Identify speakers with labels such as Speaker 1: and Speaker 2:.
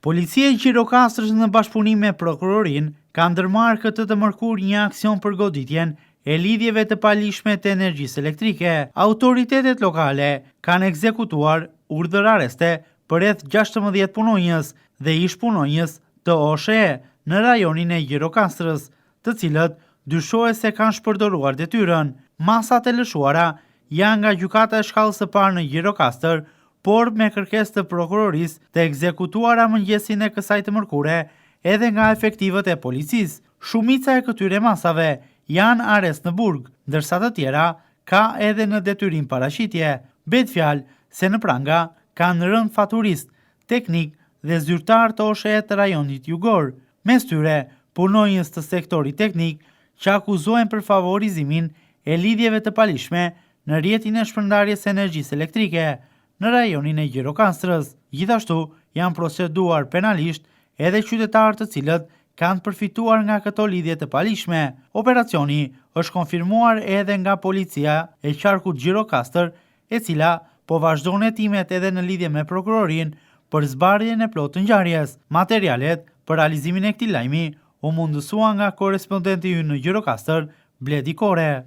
Speaker 1: Policia e Gjirokastrës në bashkëpunim me prokurorin ka ndërmarrë këtë të mërkur një aksion për goditjen e lidhjeve të palishme të energjisë elektrike. Autoritetet lokale kanë ekzekutuar urdhër areste për rreth 16 punonjës dhe ish punonjës të OSHE në rajonin e Gjirokastrës, të cilët dyshohet se kanë shpërdoruar detyrën. Masat e lëshuara janë nga gjykata e shkallës së parë në Gjirokastër, por me kërkesë të prokurorisë të ekzekutuara mëngjesin e kësaj të mërkure edhe nga efektivët e policisë. Shumica e këtyre masave janë arrest në burg, ndërsa të tjera ka edhe në detyrim paraqitje. Bet fjalë se në pranga kanë rënë faturist, teknik dhe zyrtar të OSHE të rajonit jugor. Mes tyre, punonjës të sektorit teknik që akuzohen për favorizimin e lidhjeve të palishme në rrjetin e shpërndarjes së energjisë elektrike në rajonin e Gjirokastrës. Gjithashtu janë proceduar penalisht edhe qytetarë të cilët kanë përfituar nga këto lidhje të palishme. Operacioni është konfirmuar edhe nga policia e qarkut Gjirokastër, e cila po vazhdon hetimet edhe në lidhje me prokurorin për zbardhjen e plotë të ngjarjes. Materialet për realizimin e këtij lajmi u mundësua nga korrespondenti ynë në Gjirokastër, Bledi Kore.